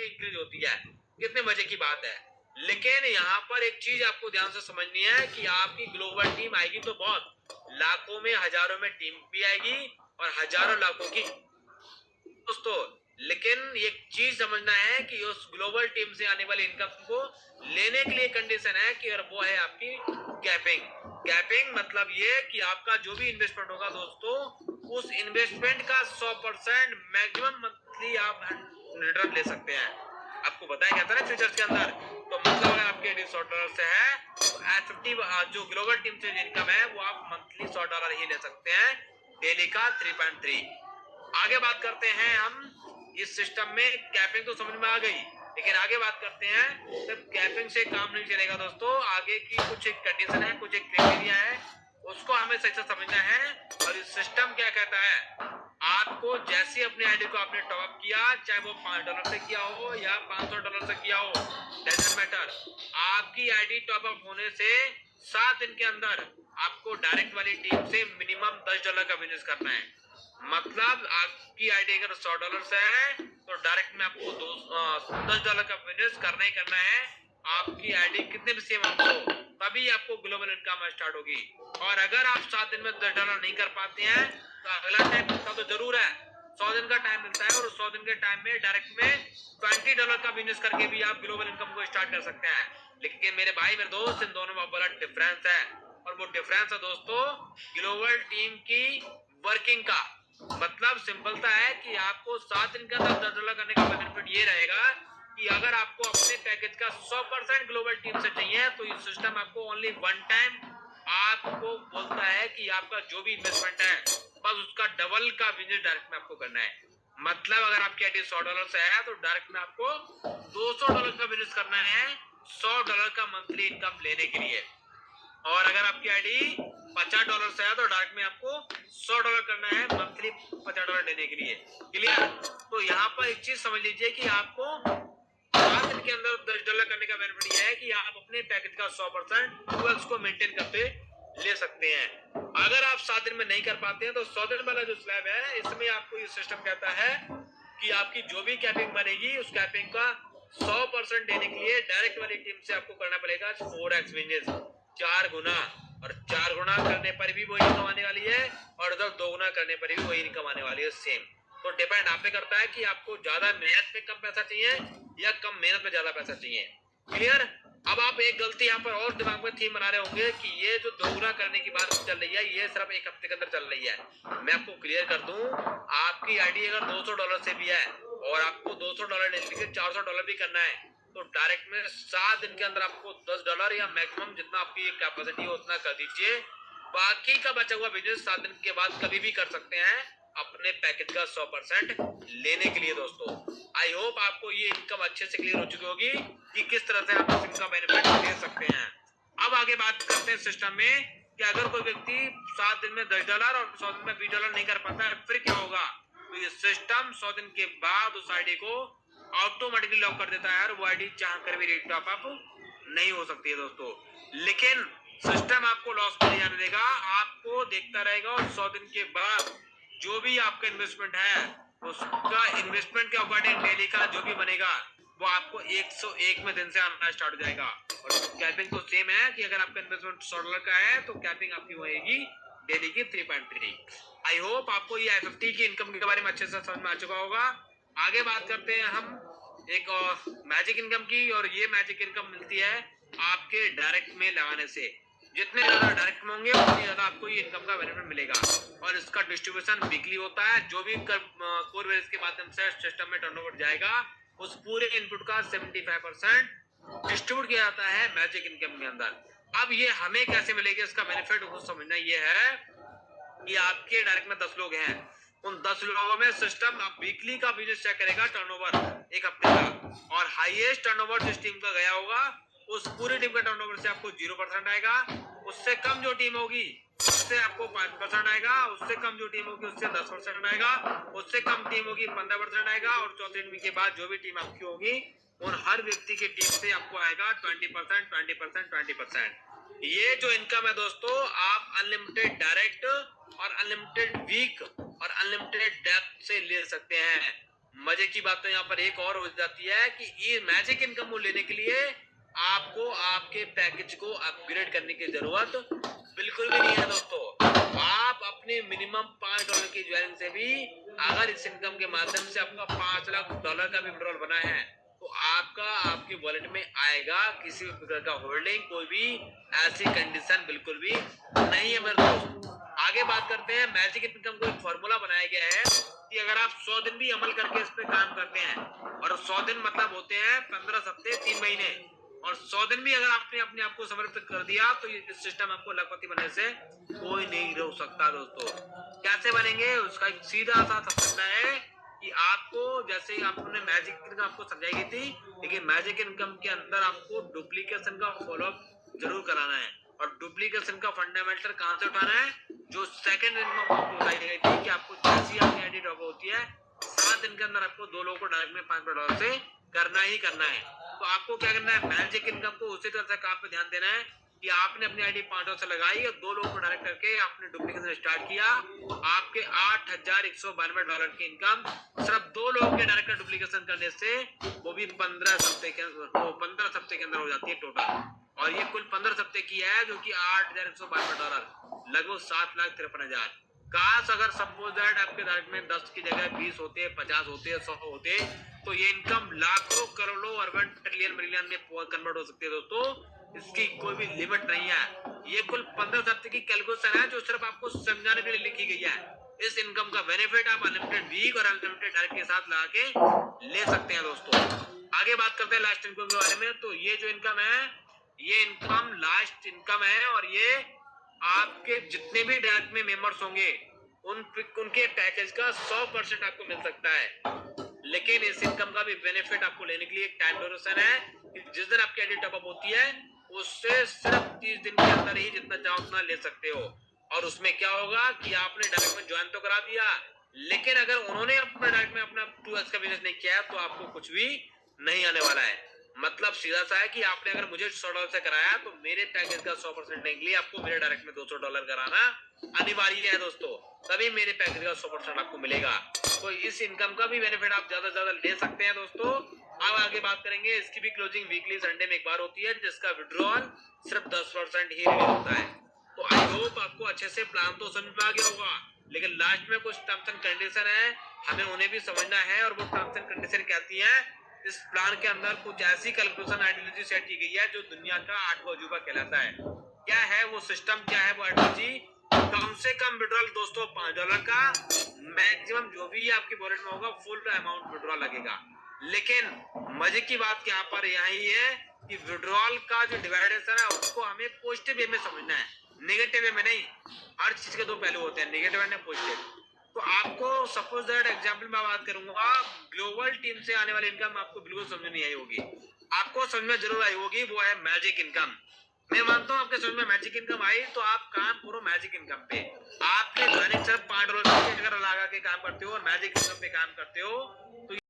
Increase होती है, कितने मजे की बात है। लेकिन यहाँ पर एक चीज आपको ध्यान से समझनी है कि आपकी ग्लोबल टीम आएगी तो बहुत, लाखों में हजारों में टीम भी आएगी और हजारों लाखों की दोस्तों। लेकिन एक चीज समझना है कि उस ग्लोबल टीम से आने वाली इनकम को लेने के लिए कंडीशन है कि और वो है आपकी कैपिंग। कैपिंग मतलब ये कि आपका जो भी इन्वेस्टमेंट होगा दोस्तों, उस इन्वेस्टमेंट का 100% मैक्सिमम मंथली आप रिटर्न ले सकते हैं। आपको बताया गया था ना फ्यूचर्स के अंदर। तो मतलब अगर आपके $100 से है तो H50 जो ग्लोबल टीम से इनकम है वो आप मंथली $100 ही ले सकते हैं, डेली का 3.3। आगे बात करते हैं हम इस सिस्टम में। कैपिंग तो समझ में आ गई, लेकिन आगे बात करते हैं। सिर्फ कैपिंग से काम नहीं चलेगा दोस्तों, आगे की कुछ एक कंडीशन है, कुछ एक क्राइटेरिया है, उसको हमें सही से समझना है। और इस सिस्टम क्या कहता है, आपको जैसे अपने आईडी को आपने टॉप किया, चाहे वो $5 से किया हो या $500 से किया हो, डजंट मैटर। आपकी आईडी टॉप अप होने से 7 दिन के अंदर आपको डायरेक्ट वाली टीम से मिनिमम $10 का बिजनेस करना है। मतलब आपकी आईडी अगर $100 से है तो डायरेक्ट में आपको $10 का बिजनेस करना ही करना है। आपकी आईडी कितने भी सेम हो तभी आपको ग्लोबल इनकम स्टार्ट होगी। और अगर आप 7 दिन में $10 नहीं कर पाते हैं तो अगला टाइम मिलता तो जरूर है, 100 दिन का टाइम मिलता है, और 100 दिन के टाइम में डायरेक्ट में $20 का बिजनेस करके भी आप ग्लोबल इनकम को स्टार्ट कर सकते हैं। लेकिन मेरे भाई मेरे दोस्त, इन दोनों में बड़ा डिफरेंस है, और वो डिफरेंस है दोस्तों ग्लोबल टीम की वर्किंग का। मतलब सिंपलता है कि आपको 7 दिन के अंदर $10 करने का बेनिफिट ये रहेगा कि अगर आपको अपने पैकेज का 100% ग्लोबल टीम से चाहिए तो ये सिस्टम आपको ओनली वन टाइम आपको बोलता है कि आपका जो भी इन्वेस्टमेंट है बस उसका डबल का बिजनेस डायरेक्ट में आपको करना है। मतलब अगर आपकी आईडी $100 से है तो डायरेक्ट में आपको $200 का बिजनेस करना है, $100 का मंथली इनकम लेने के लिए। और अगर आपकी आईडी $50 से है तो डायरेक्ट में आपको $100 करना है मंथली $50 देने के लिए। क्लियर? तो यहाँ पर एक चीज समझ लीजिए कि आपको 7 दिन के अंदर $10 करने का बेनिफिट यह है कि आप अपने पैकेज का 100% 2x को मेंटेन करते ले सकते हैं। अगर आप 7 दिन में नहीं कर पाते हैं तो 100 दिन वाला जो स्लैब है इसमें आपको ये सिस्टम कहता है कि आपकी जो भी कैपिंग बनेगी उस कैपिंग का 100% देने के लिए डायरेक्ट वाली टीम से आपको करना पड़ेगा 4x बिजनेस, 4 गुना। और 4 गुना करने पर भी वही इनकम आने वाली है, और उधर 2 गुना करने पर भी वही इनकम आने वाली है, सेम। तो डिपेंड आप पे करता है कि आपको ज्यादा मेहनत में कम पैसा चाहिए या कम मेहनत में ज्यादा पैसा चाहिए। क्लियर? अब आप एक गलती यहाँ पर और दिमाग में थीम बना रहे होंगे कि ये जो 2 गुना करने की बात चल रही है ये सिर्फ एक हफ्ते के अंदर चल रही है। मैं आपको क्लियर कर दूं, आपकी आईडी अगर $200 से भी है और आपको $200 लेने के $400 भी करना है तो डायरेक्ट में 7 दिन के अंदर आपको $10 या मैक्सिमम जितना आपकी कैपेसिटी है उतना कर दीजिए। बाकी का बचा हुआ बिजनेस 7 दिन के बाद कभी भी कर सकते हैं अपने पैकेज का 100% लेने के लिए। दोस्तों आई होप आपको ये इनकम अच्छे से क्लियर हो चुकी होगी कि किस तरह से आप इस इनकम बेनिफिट ले सकते हैं। अब आगे बात करते हैं सिस्टम में कि अगर कोई व्यक्ति 7 दिन में $10 और 100 दिन में $20 नहीं कर पाता है फिर क्या होगा। तो ये सिस्टम 100 दिन के बाद उस आईडी को ऑटोमेटिकली लॉक कर देता है और वो आईडी चाह कर भी टॉप अप नहीं हो सकती है दोस्तों। लेकिन सिस्टम आपको लॉस में नहीं जाने देगा, आपको देखता रहेगा और 100 दिन के बाद जो भी आपका इन्वेस्टमेंट है उसका इन्वेस्टमेंट के अकॉर्डिंग डेली का जो भी बनेगा वो आपको 101 में दिन से आना स्टार्ट हो जाएगा। और कैपिंग तो सेम है कि अगर आपका इन्वेस्टमेंट $100 का है तो कैपिंग आपकी होगी डेली की 3.3। आई होप आपको ये H50 की इनकम के बारे में अच्छे से समझ में आ चुका होगा। आगे बात करते हैं हम एक मैजिक इनकम की, और ये मैजिक इनकम मिलती है आपके डायरेक्ट में लगाने से। जितने ज्यादा डायरेक्ट में होंगे उतनी ज्यादा आपको ये इनकम का बेनिफिट मिलेगा, और इसका डिस्ट्रीब्यूशन वीकली होता है। जो भी कोर वेल्स के माध्यम से सिस्टम में टर्नओवर जाएगा उस पूरे इनपुट का 75% डिस्ट्रीब्यूट किया जाता है मैजिक इनकम के अंदर। अब ये हमें कैसे मिलेगी इसका बेनिफिट को समझना ये है कि आपके डायरेक्ट में 10 लोग हैं, उन 10 लोगों में सिस्टम वीकली का बिजनेस चेक करेगा, टर्नओवर एक हफ्ते का, और हाईएस्ट टर्नओवर जिस टीम का गया होगा उस पूरी टीम के टर्नओवर से आपको 0% आएगा। उससे कम जो टीम होगी उससे आपको 5% आएगा, उससे कम जो टीम होगी उससे 10% आएगा, उससे कम टीम होगी 15% आएगा, और चौथे टीम के बाद जो भी टीम आपकी होगी उन हर व्यक्ति की टीम से आपको आएगा 20%, 20%, 20%। ये जो इनकम है दोस्तों आप अनलिमिटेड डायरेक्ट और अनलिमिटेड वीक और अनलिमिटेड डेप्थ से ले सकते हैं। मजे की बात तो यहाँ पर एक और हो जाती है कि ये मैजिक इनकम को लेने के लिए आपको आपके पैकेज को अपग्रेड करने की जरूरत बिल्कुल भी नहीं है दोस्तों। आप अपने मिनिमम $5 की ज्वाइनिंग से भी अगर इस इनकम के माध्यम से आपका $5 लाख का भी विड्रॉल बना है तो आपका आपके वॉलेट में आएगा। किसी भी प्रकार का होल्डिंग कोई भी ऐसी कंडीशन बिल्कुल भी नहीं है मेरे दोस्त। आगे बात करते हैं मैजिक इनकम को एक फॉर्मूला बनाया गया है कि अगर आप 100 दिन भी अमल करके इस पे काम करते हैं और 100 दिन मतलब होते हैं 15 हफ्ते 3 महीने और 100 दिन भी अगर आपने अपने आप को समर्पित कर दिया तो ये सिस्टम आपको लखपति बनने से कोई नहीं रोक सकता दोस्तों। कैसे बनेंगे उसका एक सीधा सा फंडा है कि आपको जैसे ही आपने मैजिक इनकम आपको समझाई गई थी, लेकिन मैजिक इनकम के अंदर आपको डुप्लीकेशन का फॉलोअप जरूर कराना है। और डुप्लीकेशन का फंडामेंटल कहां से उठाना है, जो सेकंड इनकम आपको बताई गई थी कि आपको जैसी आपकी आईडी ड्रॉप होती है 7 दिन के अंदर आपको 2 लोगों को डायरेक्ट में $5 से करना ही करना है। तो आपको क्या करना है, मैजिक इनकम को उसी तरह से काम पे ध्यान देना है कि आपने अपनी आईडी $5 से लगाई और 2 लोगों को डायरेक्ट करके आपने डुप्लीकेशन स्टार्ट किया। आपके $8,192 की इनकम सिर्फ 2 लोगों के डायरेक्ट डुप्लीकेशन करने से वो भी 15 हफ्ते के अंदर हो जाती है टोटल। और ये कुल 15 हफ्ते की है जो कि $8,192 लगभग 7,53,000। काश अगर सपोज दैट आपके डायरेक्ट में 10 की जगह 20 होते, 50 होते, 100 होते तो ये इनकम लाखों करोड़ों अर्बन ट्रिलियन मिलियन में कन्वर्ट हो सकती है दोस्तों। इसकी कोई भी लिमिट नहीं है। ये कुल 15 हफ्ते की कैलकुलेशन है जो सिर्फ आपको समझाने के लिए लिखी गई है। इस इनकम का बेनिफिट आप अनलिमिटेड वीक और अनलिमिटेड डायरेक्ट के साथ लगा के ले सकते हैं दोस्तों। आगे बात करते हैं लास्ट इनकम के बारे में। तो ये जो इनकम है ये इनकम लास्ट इनकम है और ये आपके जितने भी डायरेक्ट में मेंबर्स होंगे उनके पैकेज का 100% आपको मिल सकता है। लेकिन इस इनकम का भी बेनिफिट आपको लेने के लिए एक टाइम ड्यूरेशन है कि जिस दिन आपकी आईडी टॉप अप होती है उससे सिर्फ 30 दिन के अंदर ही जितना चाहो उतना ले सकते हो। और उसमें क्या होगा कि आपने डायरेक्ट में ज्वाइन तो करा दिया, लेकिन अगर उन्होंने अपना डायरेक्ट में अपना 2x का बिजनेस नहीं किया है तो आपको कुछ भी नहीं आने वाला है। मतलब सीधा सा है कि आपने अगर मुझे $100 से कराया तो मेरे पैकेज का 100% के लिए आपको मेरे डायरेक्ट में $200 कराना अनिवार्य है दोस्तों, तभी मेरे पैकेज का 100% आपको मिलेगा। तो इस इनकम का भी बेनिफिट आप ज्यादा से ज्यादा ले सकते हैं दोस्तों। अब आगे बात करेंगे, इसकी भी क्लोजिंग वीकली संडे में एक बार होती है जिसका विड्रॉल सिर्फ 10% ही रिलीज होता है। तो आई होप आपको अच्छे से प्लान तो समझ में आ गया होगा, लेकिन लास्ट में कुछ टर्म्स एंड कंडीशन है, हमें उन्हें भी समझना है। और वो टर्म्स एंड कंडीशन कहती है इस प्लान के अंदर कुछ ऐसी कैलकुलेशन आइडियोलॉजी सेट की गई है जो दुनिया का 8वां अजूबा कहलाता है। क्या है वो सिस्टम, क्या है वो आइडियोलॉजी? कम से कम विड्रॉल दोस्तों $5 का, मैक्सिमम जो भी आपकी वॉलेट में होगा फुल अमाउंट विड्रॉल लगेगा। लेकिन मजे की बात यहाँ पर यही है कि विड्रॉल का जो डिवाइडेशन है उसको हमें पॉजिटिव वे में समझना है, नेगेटिव वे में नहीं। हर चीज के दो पहलू होते हैं, नेगेटिव एंड पॉजिटिव। तो आपको सपोज दैट एग्जांपल मैं बात करूंगा, ग्लोबल टीम से आने वाली इनकम आपको बिल्कुल समझ नहीं आई होगी, आपको समझ में जरूर आई होगी, वो है मैजिक इनकम। मैं मानता हूँ आपके समझ में मैजिक इनकम आई, तो आप काम करो मैजिक इनकम पे। आपने ज्वाइनिंग सिर्फ $5 अगर लगा के काम करते हो और मैजिक इनकम पे काम करते हो तो